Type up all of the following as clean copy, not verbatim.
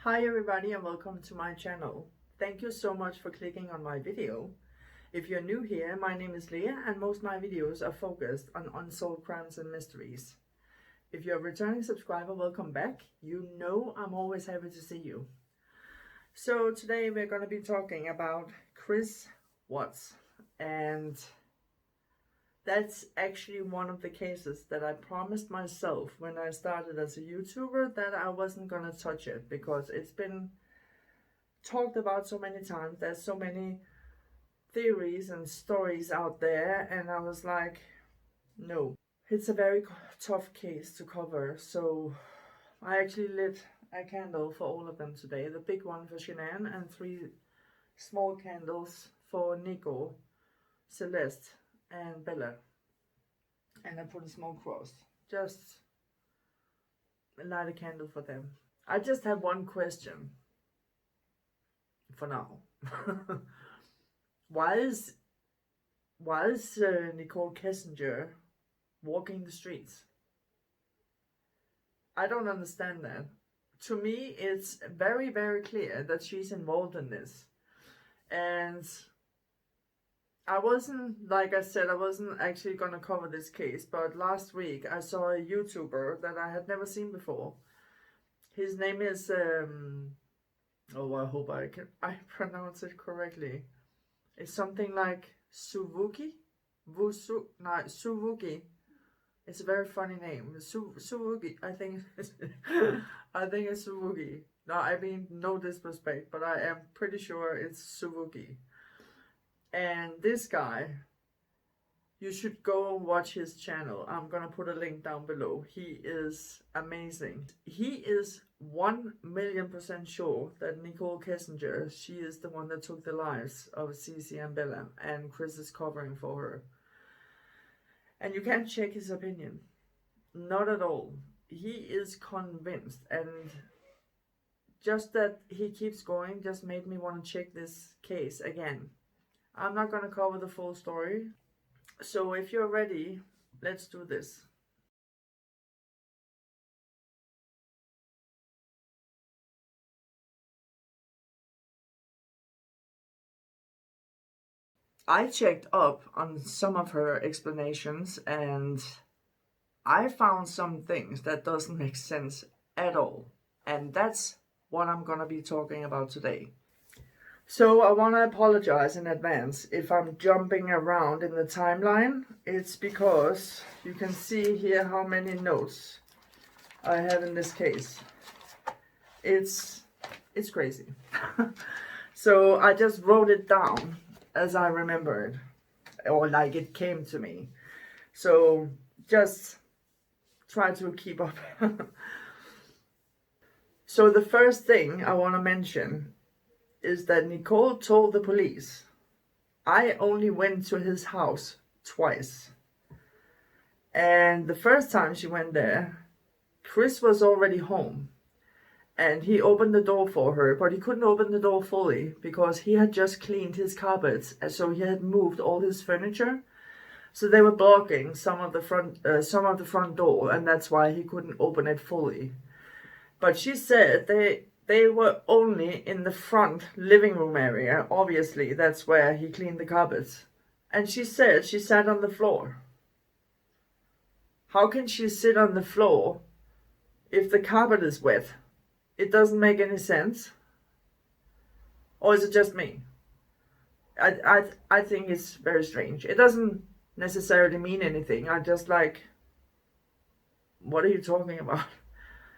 Hi everybody and welcome to my channel. Thank you so much for clicking on my video. If you're new here, my name is Leah and most of my videos are focused on unsolved crimes and mysteries. If you're a returning subscriber, welcome back. You know I'm always happy to see you. So today we're going to be talking about Chris Watts, and that's actually one of the cases that I promised myself when I started as a YouTuber that I wasn't going to touch it because it's been talked about so many times. There's so many theories and stories out there, and I was like, no. It's a very tough case to cover, so I actually lit a candle for all of them today. The big one for Shanann and 3 small candles for Nicole, Celeste and Bella, and I put a small cross. Just light a candle for them. I just have one question for now. Why is Nicol Kessinger walking the streets? I don't understand that. To me, it's very, very clear that she's involved in this. And I wasn't, like I said, I wasn't actually going to cover this case, but last week I saw a YouTuber that I had never seen before. His name is, oh, I hope I pronounce it correctly. It's something like ZOWOKI? ZOWOKI. It's a very funny name. ZOWOKI, I think I think it's ZOWOKI. No, I mean, no disrespect, but I am pretty sure it's ZOWOKI. And this guy, you should go watch his channel. I'm gonna put a link down below. He is amazing. He is 1,000,000% sure that Nicol Kessinger, she is the one that took the lives of Cece and Bella, and Chris is covering for her. And you can't check his opinion. Not at all. He is convinced, and just that he keeps going just made me want to check this case again. I'm not going to cover the full story. So if you're ready, let's do this. I checked up on some of her explanations and I found some things that doesn't make sense at all. And that's what I'm going to be talking about today. So I want to apologize in advance if I'm jumping around in the timeline. It's because you can see here how many notes I have in this case. It's crazy. So I just wrote it down as I remembered, or like it came to me. So just try to keep up. So the first thing I want to mention is that Nicole told the police, I only went to his house twice. And the first time she went there, Chris was already home. And he opened the door for her, but he couldn't open the door fully because he had just cleaned his carpets, and so he had moved all his furniture. So they were blocking some of the front door, and that's why he couldn't open it fully. But she said they were only in the front living room area. Obviously, that's where he cleaned the carpets. And she said she sat on the floor. How can she sit on the floor if the carpet is wet? It doesn't make any sense. Or is it just me? I think it's very strange. It doesn't necessarily mean anything. I just like, what are you talking about?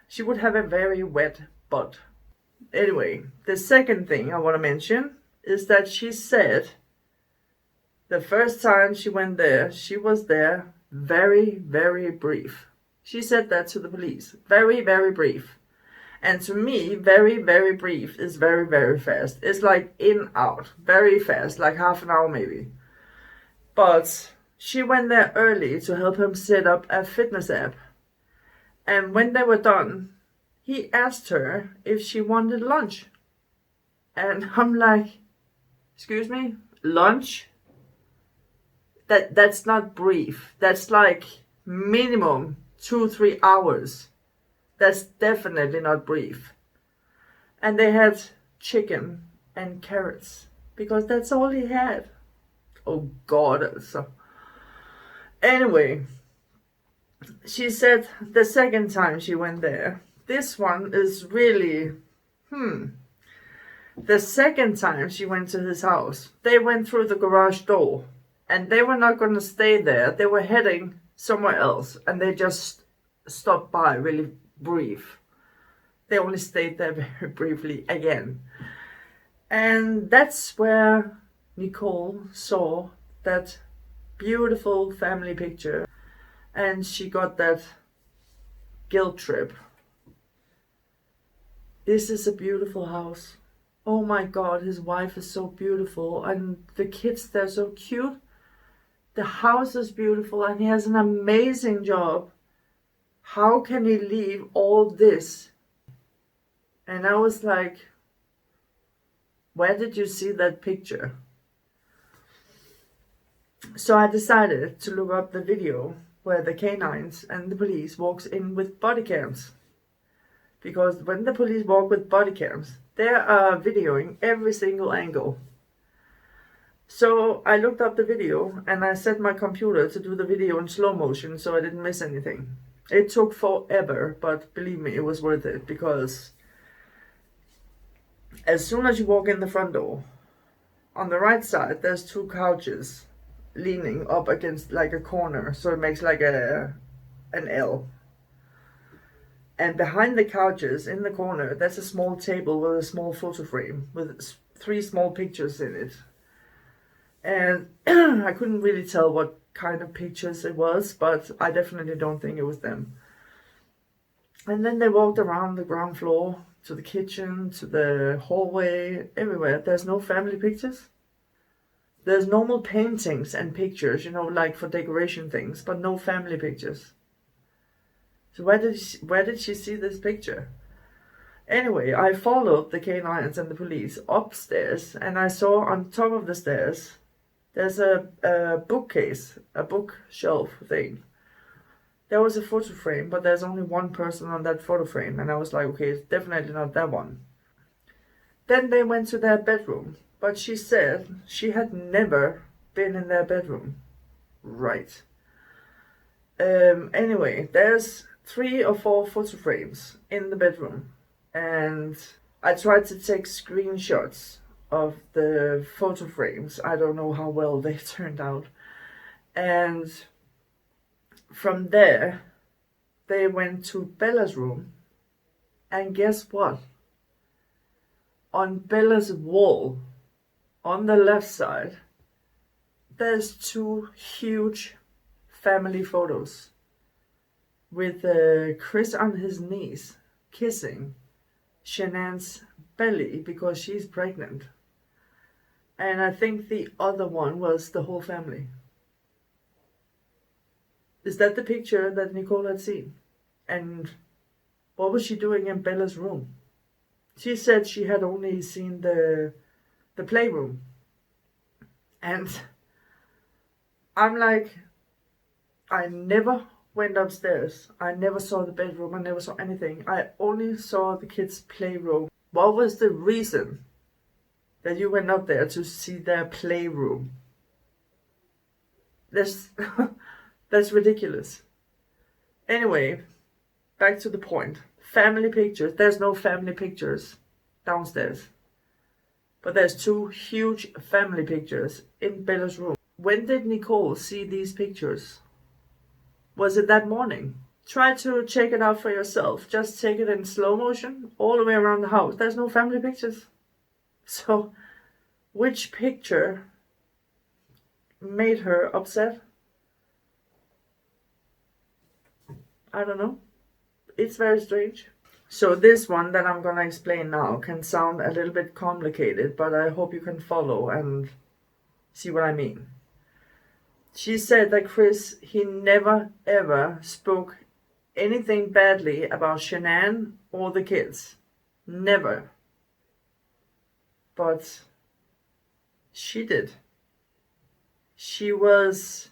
She would have a very wet butt. Anyway, the second thing I want to mention is that she said the first time she went there, she was there very, very brief. She said that to the police. Very, very brief. And to me, very, very brief is very, very fast. It's like in, out. Very fast, like half an hour maybe. But she went there early to help him set up a fitness app. And when they were done, he asked her if she wanted lunch. And I'm like, excuse me, lunch? That's not brief. That's like minimum 2-3 hours. That's definitely not brief. And they had chicken and carrots because that's all he had. Oh God. So anyway, she said the second time she went there, this one is really, The second time she went to his house, they went through the garage door and they were not going to stay there. They were heading somewhere else and they just stopped by really brief. They only stayed there very briefly again. And that's where Nicole saw that beautiful family picture and she got that guilt trip. This is a beautiful house. Oh my God, his wife is so beautiful and the kids, they're so cute. The house is beautiful and he has an amazing job. How can he leave all this? And I was like, where did you see that picture? So I decided to look up the video where the canines and the police walks in with body cams. Because when the police walk with body cams, they are videoing every single angle. So I looked up the video and I set my computer to do the video in slow motion so I didn't miss anything. It took forever, but believe me, it was worth it because as soon as you walk in the front door, on the right side, there's two couches leaning up against like a corner, so it makes like an L. And behind the couches in the corner, there's a small table with a small photo frame with 3 small pictures in it. And I couldn't really tell what kind of pictures it was, but I definitely don't think it was them. And then they walked around the ground floor to the kitchen, to the hallway, everywhere. There's no family pictures. There's normal paintings and pictures, you know, like for decoration things, but no family pictures. So where did she see this picture? Anyway, I followed the canines and the police upstairs, and I saw on top of the stairs, there's a bookcase, a bookshelf thing. There was a photo frame, but there's only one person on that photo frame, and I was like, okay, it's definitely not that one. Then they went to their bedroom, but she said she had never been in their bedroom. Right. Anyway, there's 3 or 4 photo frames in the bedroom, and I tried to take screenshots of the photo frames. I don't know how well they turned out. And from there, they went to Bella's room, and guess what? On Bella's wall, on the left side, there's 2 huge family photos with Chris on his knees kissing Shanann's belly because she's pregnant. And I think the other one was the whole family. Is that the picture that Nicole had seen? And what was she doing in Bella's room? She said she had only seen the playroom. And I'm like, I never went upstairs. I never saw the bedroom. I never saw anything. I only saw the kids' playroom. What was the reason that you went up there to see their playroom? That's ridiculous. Anyway, back to the point. Family pictures. There's no family pictures downstairs. But there's 2 huge family pictures in Bella's room. When did Nicole see these pictures? Was it that morning? Try to check it out for yourself. Just take it in slow motion all the way around the house. There's no family pictures. So, which picture made her upset? I don't know. It's very strange. So this one that I'm gonna explain now can sound a little bit complicated, but I hope you can follow and see what I mean. She said that Chris, he never ever spoke anything badly about Shanann or the kids. Never. But she did. She was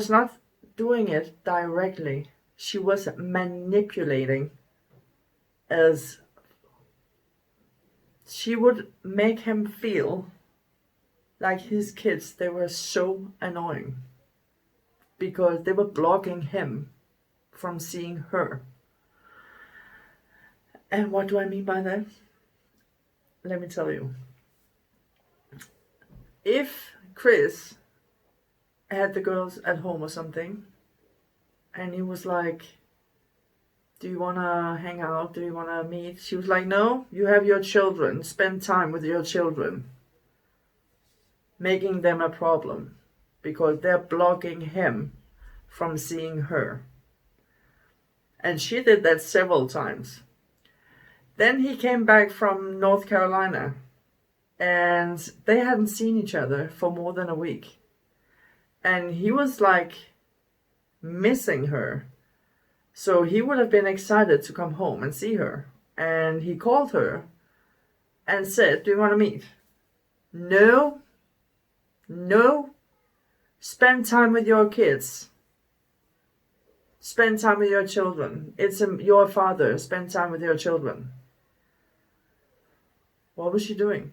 not doing it directly. She was manipulating as she would make him feel like his kids, they were so annoying because they were blocking him from seeing her. And what do I mean by that? Let me tell you. If Chris had the girls at home or something, and he was like, do you want to hang out? Do you want to meet? She was like, no, you have your children. Spend time with your children. Making them a problem because they're blocking him from seeing her. And she did that several times. Then he came back from North Carolina and they hadn't seen each other for more than a week. And he was like missing her. So he would have been excited to come home and see her. And he called her and said, do you want to meet? No. Spend time with your kids. Spend time with your children. It's your father. Spend time with your children. What was she doing?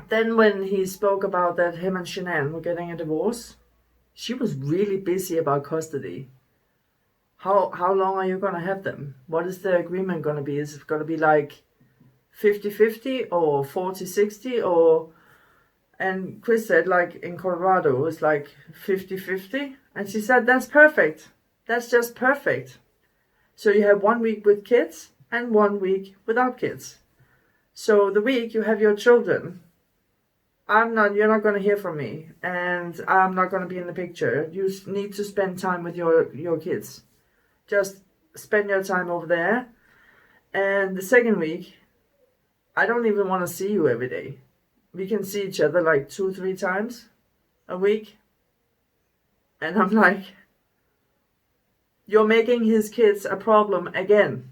Then when he spoke about that him and Shanann were getting a divorce, she was really busy about custody. How long are you going to have them? What is the agreement going to be? Is it going to be like 50-50 or 40-60 or... And Chris said, like, in Colorado, it's like 50-50. And she said, that's perfect. That's just perfect. So you have 1 week with kids and 1 week without kids. So the week you have your children, you're not going to hear from me. And I'm not going to be in the picture. You need to spend time with your kids. Just spend your time over there. And the second week, I don't even want to see you every day. We can see each other like 2-3 times a week. And I'm like, you're making his kids a problem again.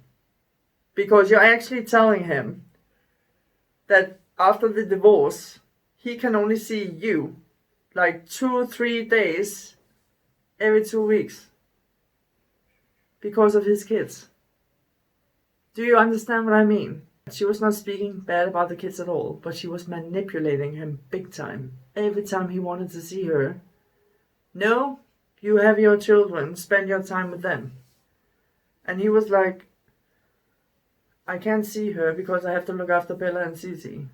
Because you're actually telling him that after the divorce, he can only see you like 2-3 days every 2 weeks. Because of his kids. Do you understand what I mean? She was not speaking bad about the kids at all, but she was manipulating him big time. Every time he wanted to see her. No, you have your children, spend your time with them. And he was like, I can't see her because I have to look after Bella and Cici.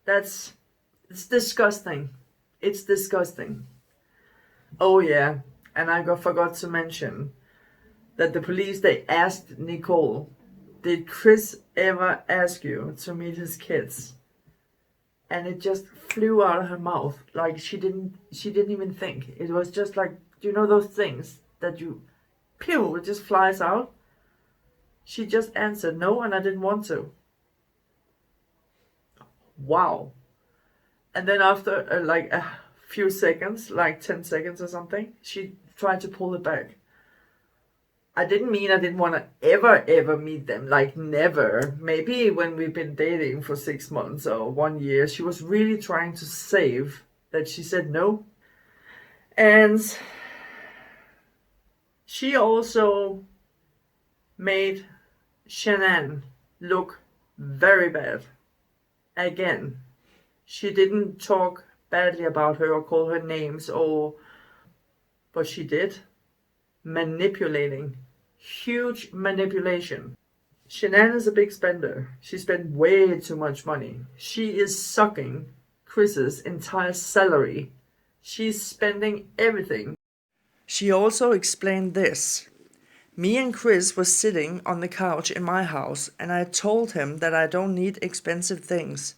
It's disgusting. It's disgusting. Oh yeah, and I forgot to mention that the police, they asked Nicole, did Chris ever ask you to meet his kids? And it just flew out of her mouth. Like she didn't even think. It was just like, do you know those things that it just flies out? She just answered, no, and I didn't want to. Wow. And then after like a few seconds, like 10 seconds or something, she tried to pull it back. I didn't mean I didn't want to ever meet them, like never. Maybe when we've been dating for 6 months or 1 year, she was really trying to save that she said no. And she also made Shanann look very bad. Again, she didn't talk badly about her or call her names but she did. Manipulating. Huge manipulation. Shanann is a big spender. She spent way too much money. She is sucking Chris's entire salary. She's spending everything. She also explained this. Me and Chris were sitting on the couch in my house and I told him that I don't need expensive things.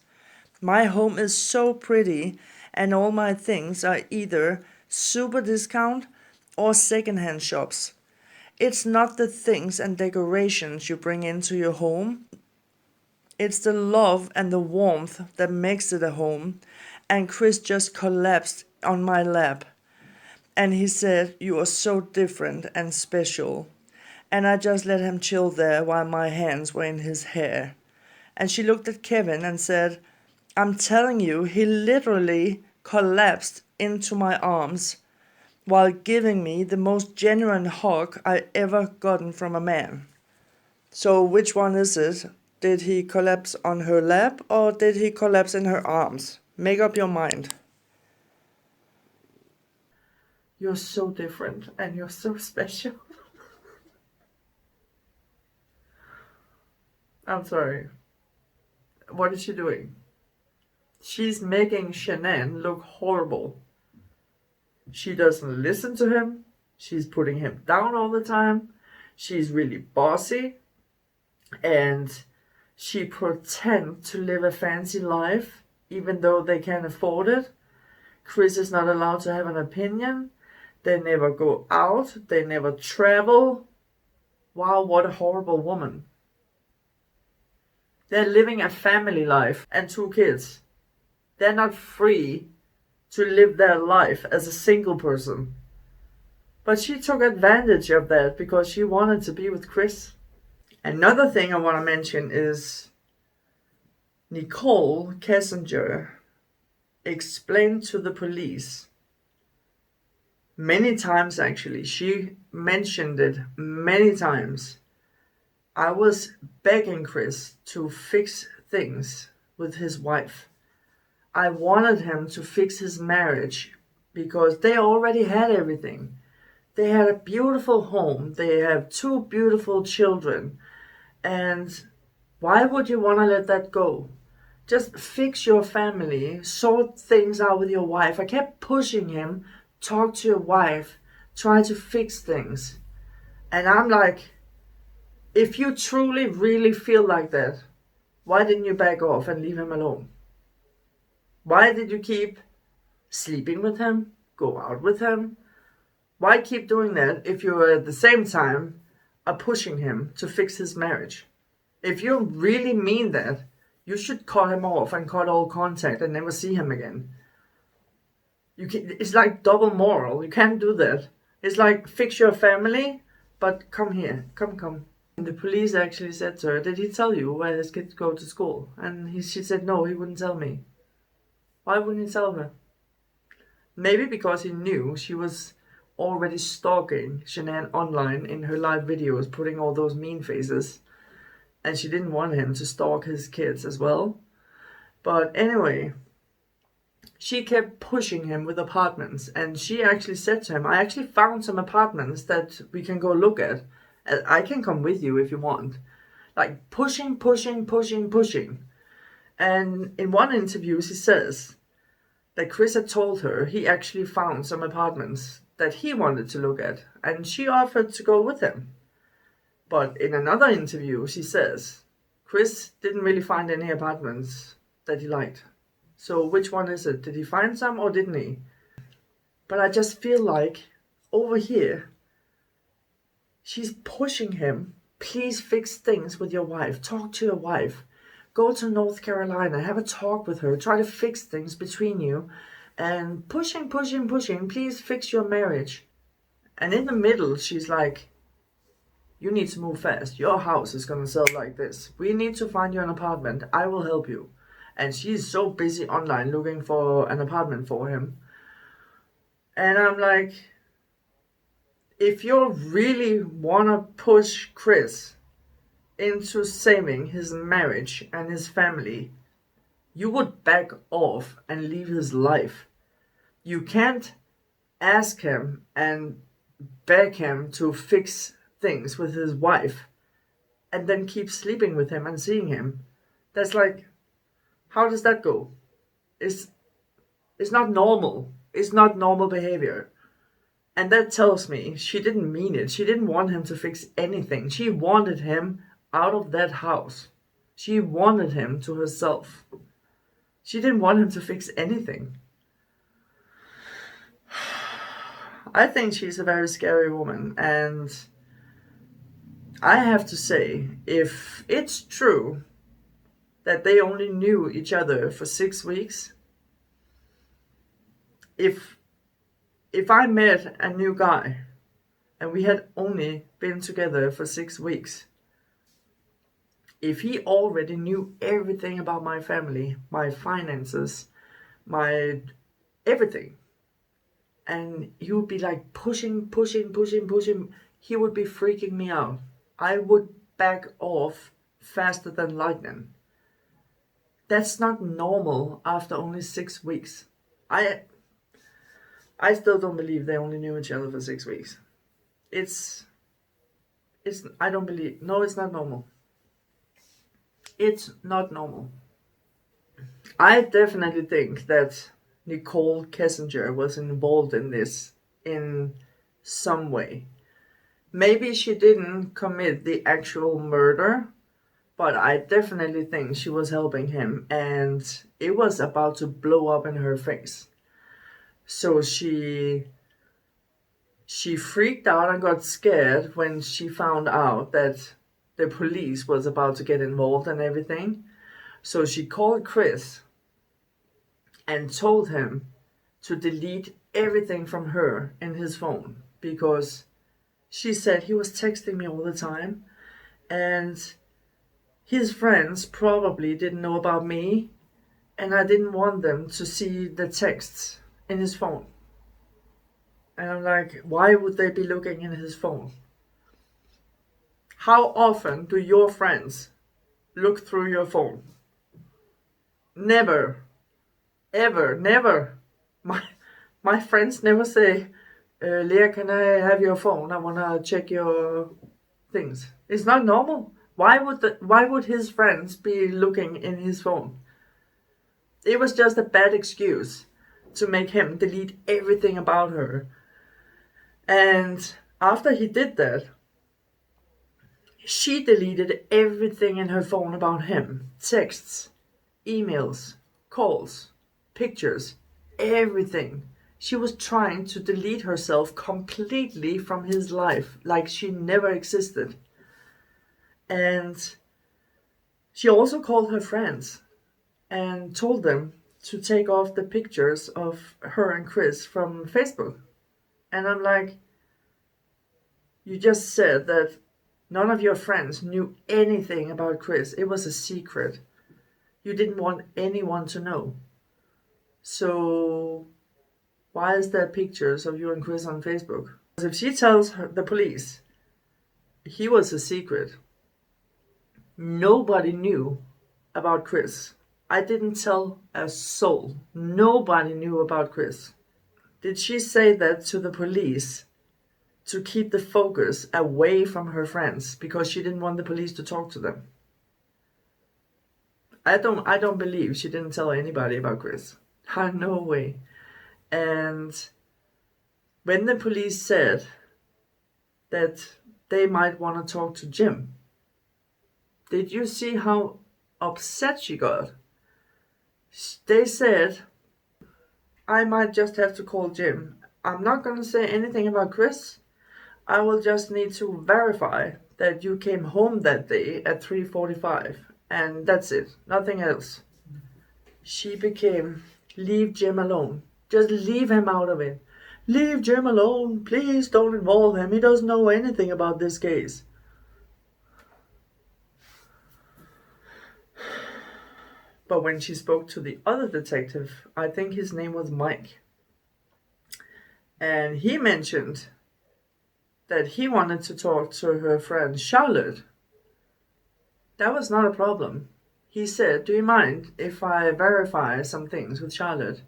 My home is so pretty and all my things are either super discount or secondhand shops. It's not the things and decorations you bring into your home. It's the love and the warmth that makes it a home. And Chris just collapsed on my lap. And he said, you are so different and special. And I just let him chill there while my hands were in his hair. And she looked at Kevin and said, I'm telling you, he literally collapsed into my arms while giving me the most genuine hug I ever gotten from a man. So which one is it? Did he collapse on her lap or did he collapse in her arms? Make up your mind. You're so different and you're so special. I'm sorry. What is she doing? She's making Shanann look horrible. She doesn't listen to him. She's putting him down all the time. She's really bossy. And she pretends to live a fancy life even though they can't afford it. Chris is not allowed to have an opinion. They never go out. They never travel. Wow, what a horrible woman. They're living a family life and 2 kids. They're not free to live their life as a single person. But she took advantage of that because she wanted to be with Chris. Another thing I want to mention is Nicol Kessinger explained to the police many times, actually. She mentioned it many times. I was begging Chris to fix things with his wife. I wanted him to fix his marriage because they already had everything. They had a beautiful home. They have 2 beautiful children. And why would you want to let that go? Just fix your family, sort things out with your wife. I kept pushing him, talk to your wife, try to fix things. And I'm like, if you truly, really feel like that, why didn't you back off and leave him alone? Why did you keep sleeping with him, go out with him? Why keep doing that if you at the same time are pushing him to fix his marriage? If you really mean that, you should cut him off and cut all contact and never see him again. It's like double moral. You can't do that. It's like, fix your family, but come here, come. And the police actually said to her, did he tell you where his kids go to school? And she said, no, he wouldn't tell me. Why wouldn't he tell her? Maybe because he knew she was already stalking Shanann online in her live videos, putting all those mean faces. And she didn't want him to stalk his kids as well. But anyway, she kept pushing him with apartments. And she actually said to him, I actually found some apartments that we can go look at. I can come with you if you want. Like pushing. And in one interview, she says that Chris had told her he actually found some apartments that he wanted to look at. And she offered to go with him. But in another interview, she says, Chris didn't really find any apartments that he liked. So which one is it? Did he find some or didn't he? But I just feel like over here, she's pushing him. Please fix things with your wife. Talk to your wife. Go to North Carolina. Have a talk with her. Try to fix things between you. And pushing. Please fix your marriage. And in the middle, she's like, you need to move fast. Your house is going to sell like this. We need to find you an apartment. I will help you. And she's so busy online looking for an apartment for him. And I'm like, if you really want to push Chris into saving his marriage and his family, you would back off and leave his life. You can't ask him and beg him to fix things with his wife and then keep sleeping with him and seeing him. That's like, how does that go? It's not normal. It's not normal behavior. And that tells me she didn't mean it. She didn't want him to fix anything. She wanted him out of that house. She wanted him to herself. She didn't want him to fix anything. I think she's a very scary woman. And I have to say, if it's true that they only knew each other for 6 weeks, if I met a new guy and we had only been together for 6 weeks, if he already knew everything about my family, my finances, my everything, and he would be like pushing, he would be freaking me out. I would back off faster than lightning. That's not normal after only 6 weeks. I still don't believe they only knew each other for 6 weeks. I don't believe, no, it's not normal. It's not normal. I definitely think that Nicol Kessinger was involved in this in some way. Maybe she didn't commit the actual murder, but I definitely think she was helping him, and it was about to blow up in her face. So she freaked out and got scared when she found out that the police was about to get involved and everything. So she called Chris and told him to delete everything from her in his phone, because she said he was texting me all the time and his friends probably didn't know about me, and I didn't want them to see the texts in his phone. And I'm like, why would they be looking in his phone? How often do your friends look through your phone? Never. Ever. Never. My friends never say, Leah, can I have your phone? I want to check your things. It's not normal. Why would his friends be looking in his phone? It was just a bad excuse to make him delete everything about her. And after he did that, she deleted everything in her phone about him. Texts, emails, calls, pictures, everything. She was trying to delete herself completely from his life, like she never existed. And she also called her friends and told them to take off the pictures of her and Chris from Facebook. And I'm like, you just said that none of your friends knew anything about Chris. It was a secret. You didn't want anyone to know. So why is there pictures of you and Chris on Facebook? Because if she tells the police he was a secret, nobody knew about Chris. I didn't tell a soul. Nobody knew about Chris. Did she say that to the police to keep the focus away from her friends because she didn't want the police to talk to them? I don't believe she didn't tell anybody about Chris. No way. And when the police said that they might want to talk to Jim, did you see how upset she got? They said, I might just have to call Jim. I'm not going to say anything about Chris. I will just need to verify that you came home that day at 3:45, and that's it, nothing else. She became, leave Jim alone. Just leave him out of it. Leave Jim alone. Please don't involve him. He doesn't know anything about this case. But when she spoke to the other detective, I think his name was Mike, and he mentioned that he wanted to talk to her friend Charlotte. That was not a problem. He said, do you mind if I verify some things with Charlotte?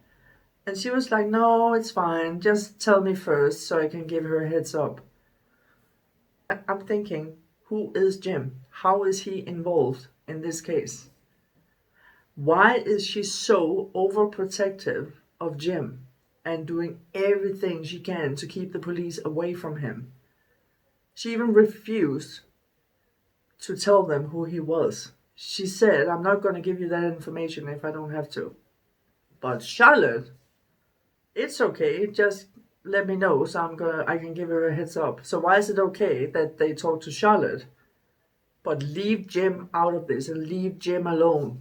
And she was like, no, it's fine. Just tell me first so I can give her a heads up. I'm thinking, who is Jim? How is he involved in this case? Why is she so overprotective of Jim and doing everything she can to keep the police away from him? She even refused to tell them who he was. She said, I'm not going to give you that information if I don't have to. But Charlotte, it's okay, just let me know so I can give her a heads up. So why is it okay that they talk to Charlotte, but leave Jim out of this and leave Jim alone?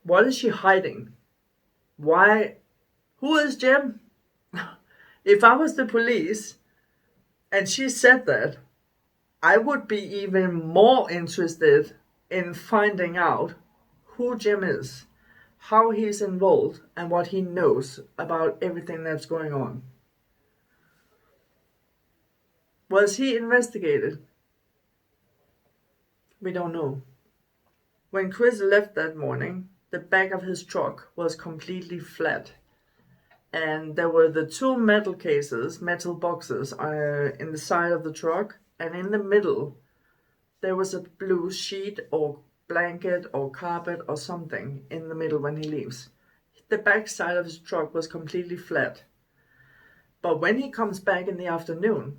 What is she hiding? Why? Who is Jim? If I was the police and she said that, I would be even more interested in finding out who Jim is, how he's involved, and what he knows about everything that's going on. Was he investigated? We don't know. When Chris left that morning, the back of his truck was completely flat. And there were the two metal boxes in the side of the truck. And in the middle, there was a blue sheet or blanket or carpet or something in the middle when he leaves. The back side of his truck was completely flat. But when he comes back in the afternoon,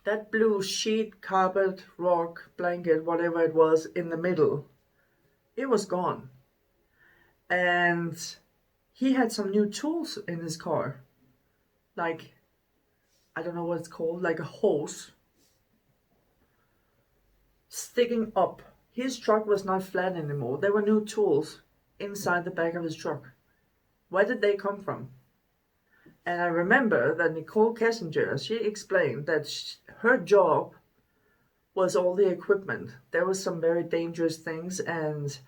that blue sheet, carpet, rock, blanket, whatever it was in the middle, it was gone. And he had some new tools in his car. Like, I don't know what it's called, like a hose sticking up. His truck was not flat anymore. There were new tools inside the back of his truck. Where did they come from? And I remember that Nicol Kessinger, she explained that her job was all the equipment. There was some very dangerous things and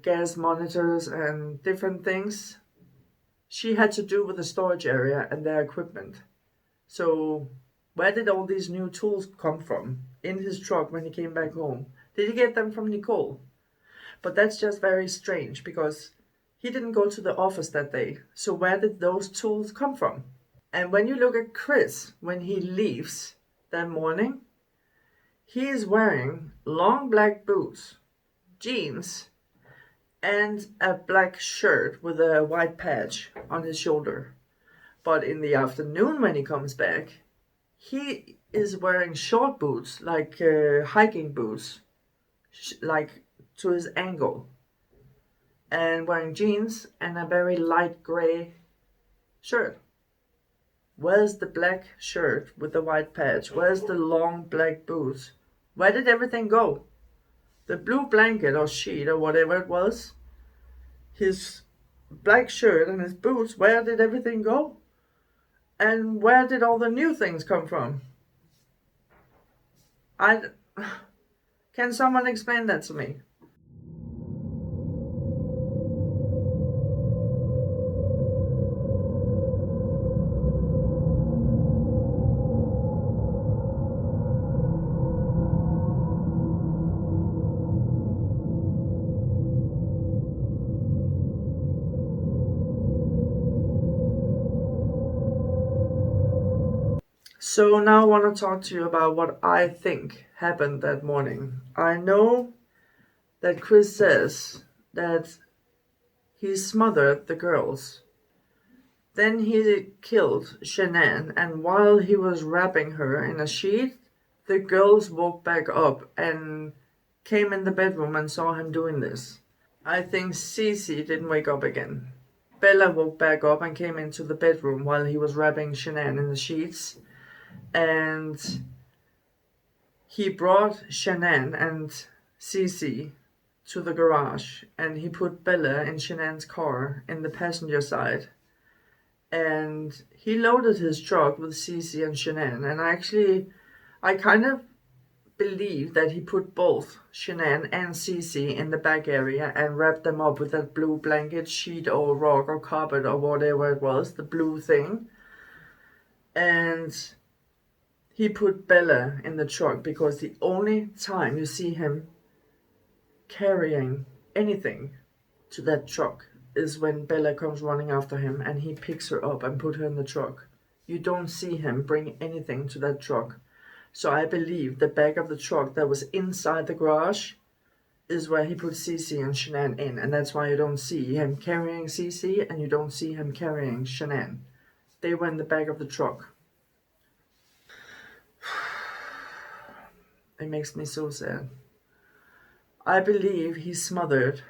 gas monitors and different things she had to do with the storage area and their equipment. So where did all these new tools come from in his truck when he came back home? Did he get them from Nicole? But that's just very strange because he didn't go to the office that day. So where did those tools come from? And when you look at Chris, when he leaves that morning, he is wearing long black boots, jeans, and a black shirt with a white patch on his shoulder. But in the afternoon when he comes back, he is wearing short boots, like hiking boots, like to his ankle, and wearing jeans and a very light gray shirt. Where's the black shirt with the white patch? Where's the long black boots? Where did everything go? The blue blanket or sheet or whatever it was, his black shirt and his boots, where did everything go? And where did all the new things come from? Can someone explain that to me? So now I want to talk to you about what I think happened that morning. I know that Chris says that he smothered the girls. Then he killed Shanann, and while he was wrapping her in a sheet, the girls woke back up and came in the bedroom and saw him doing this. I think Cece didn't wake up again. Bella woke back up and came into the bedroom while he was wrapping Shanann in the sheets. And he brought Shanann and Cece to the garage, and he put Bella in Shanann's car in the passenger side. And he loaded his truck with Cece and Shanann. And I kind of believe that he put both Shanann and Cece in the back area and wrapped them up with that blue blanket, sheet or rock or carpet or whatever it was, the blue thing. And he put Bella in the truck because the only time you see him carrying anything to that truck is when Bella comes running after him and he picks her up and put her in the truck. You don't see him bring anything to that truck. So I believe the back of the truck that was inside the garage is where he put Cece and Shanann in. And that's why you don't see him carrying Cece and you don't see him carrying Shanann. They were in the back of the truck. It makes me so sad. I believe he smothered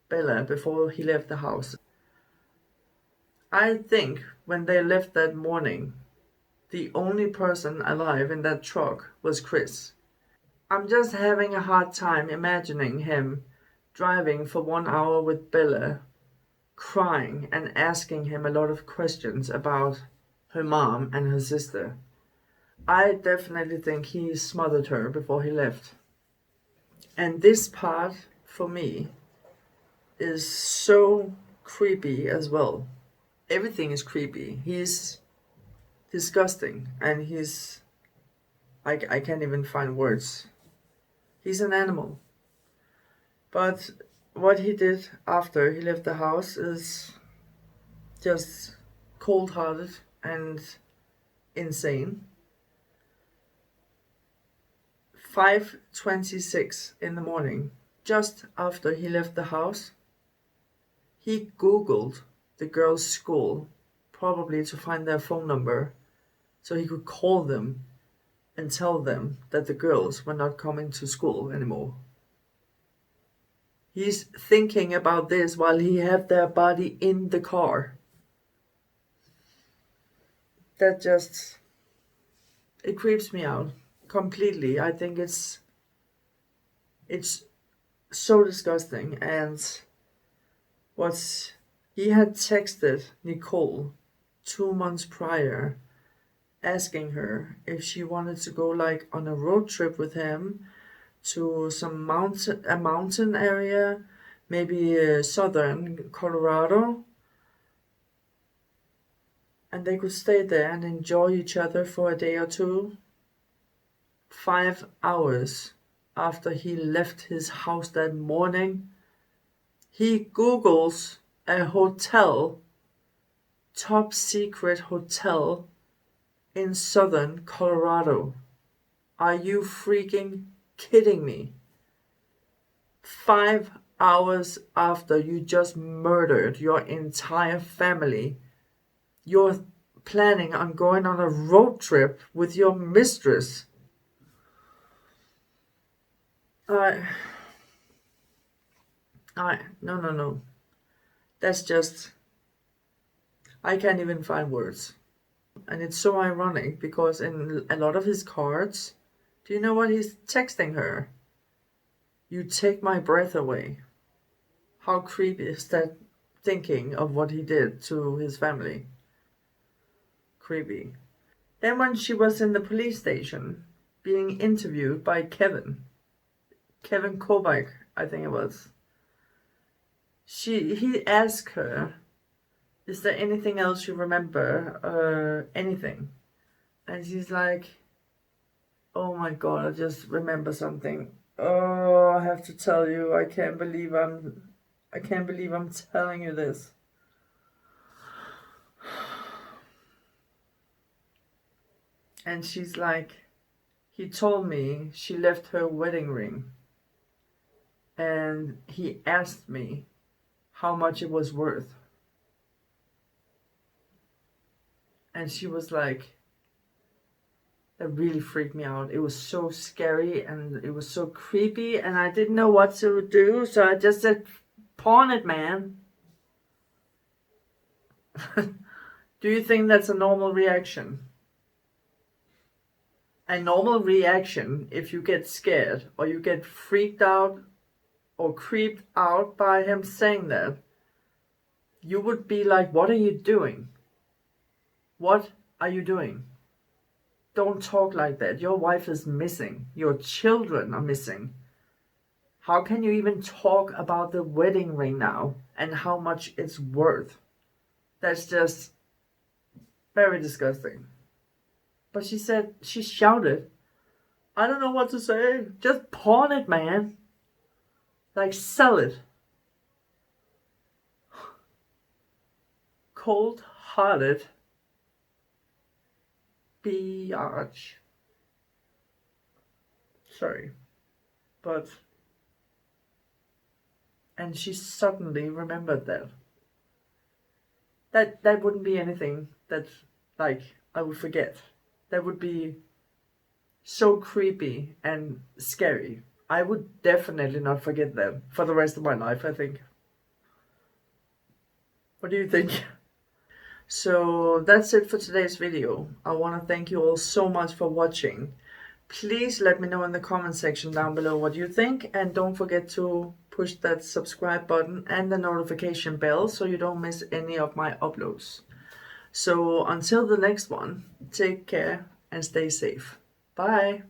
Bella before he left the house. I think when they left that morning, the only person alive in that truck was Chris. I'm just having a hard time imagining him driving for 1 hour with Bella, crying and asking him a lot of questions about her mom and her sister. I definitely think he smothered her before he left. And this part, for me, is so creepy as well. Everything is creepy. He's disgusting. And I can't even find words He's an animal. But what he did after he left the house is just cold-hearted and insane. 5:26 in the morning, just after he left the house, he Googled the girls' school, probably to find their phone number, so he could call them and tell them that the girls were not coming to school anymore. He's thinking about this while he had their body in the car. That just, it creeps me out completely. I think it's so disgusting. And he had texted Nicole 2 months prior, asking her if she wanted to go like on a road trip with him to some mountain area, maybe southern Colorado, and they could stay there and enjoy each other for a day or two. 5 hours after he left his house that morning, he Googles a hotel, top secret hotel in southern Colorado. Are you freaking kidding me? 5 hours after you just murdered your entire family, you're planning on going on a road trip with your mistress. No. That's just, I can't even find words. And it's so ironic because in a lot of his cards, do you know what he's texting her? You take my breath away. How creepy is that, thinking of what he did to his family? Creepy. Then when she was in the police station being interviewed by Kevin Kovac, I think it was, he asked her, is there anything else you remember, anything? And she's like, oh my God, I just remember something. Oh, I have to tell you, I can't believe I'm telling you this. And she's like, he told me she left her wedding ring. And he asked me how much it was worth. And she was like, that really freaked me out. It was so scary and it was so creepy and I didn't know what to do. So I just said, pawn it, man. Do you think that's a normal reaction? A normal reaction if you get scared or you get freaked out or creeped out by him saying that, you would be like, what are you doing? What are you doing? Don't talk like that. Your wife is missing. Your children are missing. How can you even talk about the wedding ring now and how much it's worth? That's just very disgusting. But she shouted, I don't know what to say. Just pawn it, man. Like, sell it. Cold-hearted biatch. Sorry. But, and she suddenly remembered that. That wouldn't be anything that, like, I would forget. That would be so creepy and scary. I would definitely not forget that for the rest of my life, I think. What do you think? So that's it for today's video. I want to thank you all so much for watching. Please let me know in the comment section down below what you think, and don't forget to push that subscribe button and the notification bell so you don't miss any of my uploads. So until the next one, take care and stay safe. Bye.